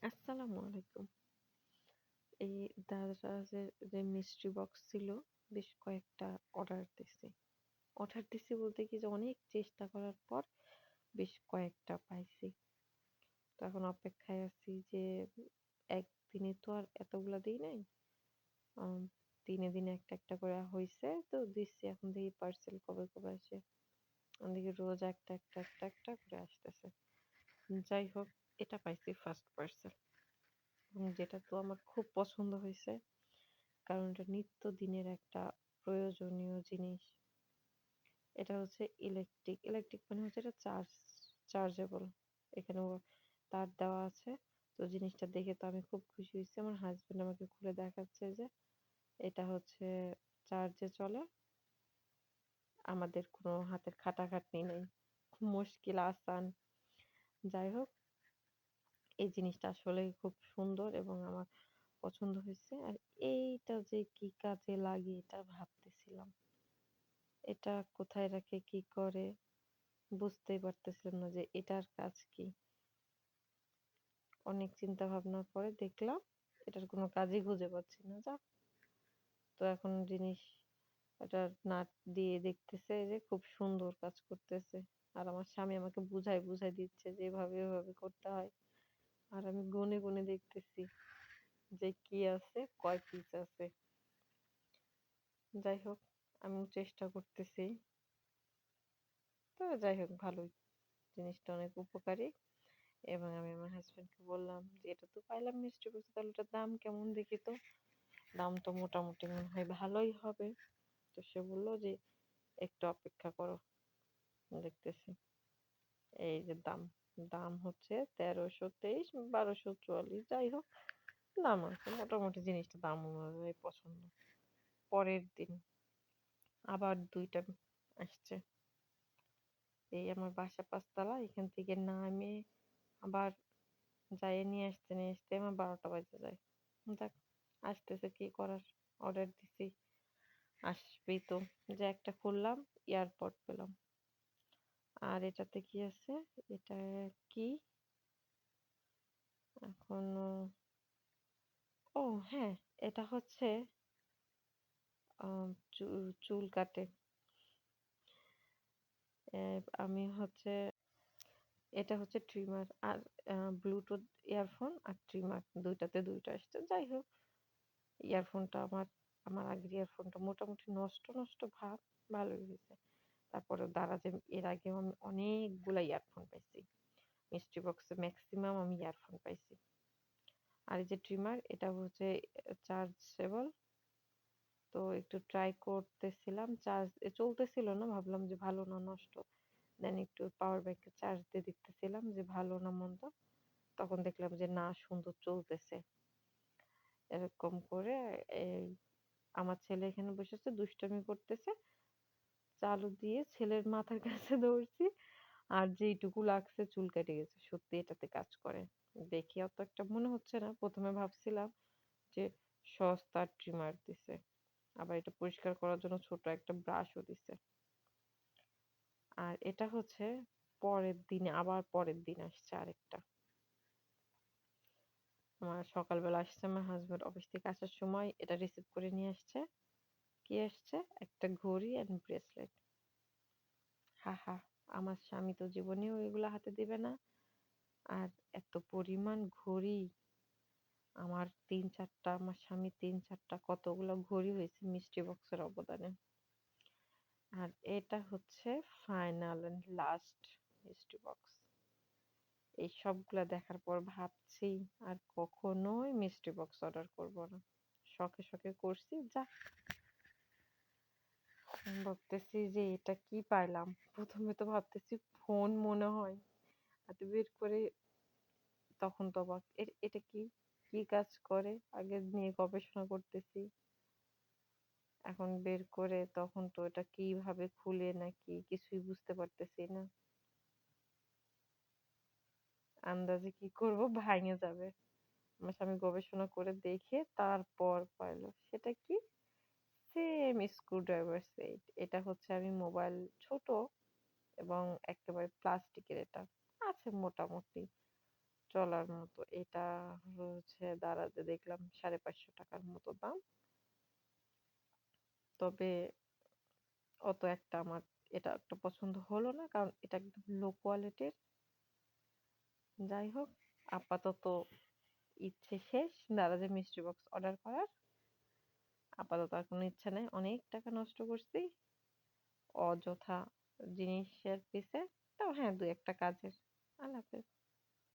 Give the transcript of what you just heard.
আসসালামু আলাইকুম। এই দারাজের যে মিস্ট্রি বক্স ছিল, বেশ কয়েকটা অর্ডার দিছি। অর্ডার দিছি বলতে কি যে অনেক চেষ্টা করার পর বেশ কয়েকটা পাইছি। তো এখন অপেক্ষায় আছি যে একদিনে তো আর এতগুলা দেই নাই। আম দিনে, দিনে একটা করে হইছে। তো দিচ্ছি এখন দেখি পার্সেল কবে আসে। দেখি রোজ একটা করে আসতেছে। যাই হোক, এটা পাইছি ফার্স্ট পার্সেল এবং যেটা তো আমার খুব পছন্দ হইছে। কারণ এটা নিত্যদিনের একটা প্রয়োজনীয় জিনিস। এটা হচ্ছে ইলেকট্রিক। ইলেকট্রিক মানে হচ্ছে এটা চার্জেবল। এখানেও তার দেওয়া আছে। তো জিনিসটা দেখে তো আমি খুব খুশি হইছি। আমার হাসব্যান্ড আমাকে খুলে দেখাচ্ছে যে এটা হচ্ছে চার্জে চলে। আমাদের কোনো হাতের খাটাখাটনি নেই। খুব মুশকিল আসান। যাই হোক, এই জিনিসটা আসলেই খুব সুন্দর এবং আমার পছন্দ হইছে। আর এইটা যে কি কাজে লাগে এটা ভাবতেছিলাম। এটা কোথায় রাখে, কি করে বুঝতেই পারতেছিলাম না যে এটার কাজ কি। অনেক চিন্তা ভাবনার পরে দেখলাম এটার কোনো কাজই খুঁজে পাচ্ছি না। যাক, তো এখন জিনিস এটা নাট দিয়ে দেখতেছে যে খুব সুন্দর কাজ করতেছে। আর আমার স্বামী আমাকে বুঝাই দিচ্ছে যে এভাবে করতে হয়। আর আমি গুনে দেখতেছি যে কি আছে, কয় পিস আছে। যাই হোক, আমিও চেষ্টা করতেছি। তো যাই হোক, ভালোই। জিনিসটা অনেক উপকারী। এবং আমি আমার হাসব্যান্ডকে বললাম যে এটা তো পাইলাম মিষ্টি বলছে, তাহলে ওটার দাম কেমন দেখি তো। দাম তো মোটামুটি মনে হয় ভালোই হবে। তো সে বললো যে একটু অপেক্ষা করো, দেখতেছি। এই যে দাম, দাম হচ্ছে 1323, 1244। যাই হোক, দাম আছে মোটামুটি, জিনিসটা দাম অনুযায়ী পছন্দ। পরের দিন আবার দুইটা আসছে। এই আমার বাসা 5 তলা, এখান থেকে নামে আবার যাইয়ে নিয়ে আসতে আমার 12টা বাজে যায়। যাক, আসতেছে, কি করার। অর্ডার দিছি, আসবেই তো। যে একটা খুললাম, এয়ারপড পেলাম। আর এটাতে কি আছে, এটা কি এখনো, ও হ্যাঁ, এটা হচ্ছে চুল কাটে। আমি হচ্ছে, এটা হচ্ছে ট্রিমার আর ব্লুটুথ ইয়ারফোন আর ট্রিমার, দুইটাতে দুইটা আসছে। যাই হোক, ইয়ারফোনটা আমার, আমার আগের ইয়ারফোনটা মোটামুটি নষ্ট নষ্ট ভাব, ভালোই হয়েছে। তারপরে দারাজে এর আগেও আমি অনেকগুলা ইয়ারফোন পাইছি। মিস্ট্রি বক্সে ম্যাক্সিমাম আমি ইয়ারফোন পাইছি। আর এই যে ট্রিমার, এটা হচ্ছে চার্জেবল। তো একটু ট্রাই করতেছিলাম, চার্জ চলতেছিল না, ভাবলাম যে ভালো না নষ্ট। দেন একটু পাওয়ার ব্যাংকে চার্জ দিয়ে দেখতেছিলাম যে ভালো না মন্দ। তখন দেখলাম যে না, সুন্দর চলতেছে। এরকম করে এই আমার ছেলে এখানে বসে আছে, দুষ্টামি করতেছে। চালু দিয়ে ছেলের মাথার কাছে ধরছি। আর যেইটুকু লাগছে চুল কেটে গেছে। সত্যি এটাতে কাজ করে। দেখে অত একটা মনে হচ্ছে না। ১ম এ ভাবছিলাম যে সস্তার ট্রিমার দিছে। আবার এটা পরিষ্কার করার জন্য ছোট একটা ব্রাশও দিছে। আর এটা হচ্ছে পরের দিনে, আবার পরের দিন আসছে আরেকটা। আমার সকালবেলা আসছে, আমার হাসব্যান্ড অফিস থেকে আসার সময় এটা রিসিভ করে নিয়ে আসছে। কি আসছে? একটা ঘড়ি অ্যান্ড ব্রেসলেট। হা হা, আমার স্বামী তো জীবনেও এগুলা হাতে দিবে না। আর এত পরিমাণ ঘড়ি, আমার ৩-৪টা, আমার স্বামীর ৩-৪টা, কতগুলো ঘড়ি হয়েছে মিস্ট্রি বক্সের অবদানে। আর এটা হচ্ছে final and last mystery box. এই সবগুলা দেখার পর ভাবছি আর কখনোই মিস্ট্রি বক্স অর্ডার করব না। শখে শখে করছি, যাক। ভাবতেছি যে এটা কি পাইলাম। প্রথমে তো ভাবতেছি ফোন মনে হয়, হাতে বের করে তখন তো অবাক, এটা কি, কি কাজ করে আগে নিয়ে গবেষণা করতেছি। এখন বের করে তখন তো এটা কিভাবে খুলে নাকি কিছুই বুঝতে পারতেছি না। আন্দাজে কি করব, ভাঙে যাবে। আমার স্বামী গবেষণা করে দেখে তারপর পাইলো সেটা কি, সেম স্ক্রুড্রাইভার সেট। এটা হচ্ছে, আমি মোবাইল ছোট এবং একেবারে প্লাস্টিকের, এটা আছে মোটামুটি চলার মতো। এটা হচ্ছে দারাজে দেখলাম ৳৫৫০ মতো দাম। তবে অত একটা আমার এটা একটা পছন্দ হলো না। কারণ এটা একদম লো কোয়ালিটির। যাই হোক, আপাতত ইচ্ছে শেষ দারাজে মিষ্টি বক্স অর্ডার করার। আপাতত আর কোনো ইচ্ছা নাই। অনেক টাকা নষ্ট করছি অযথা জিনিসের পিছে। তাও হ্যাঁ, ২-১ টা কাজের। আল্লাহ হাফেজ।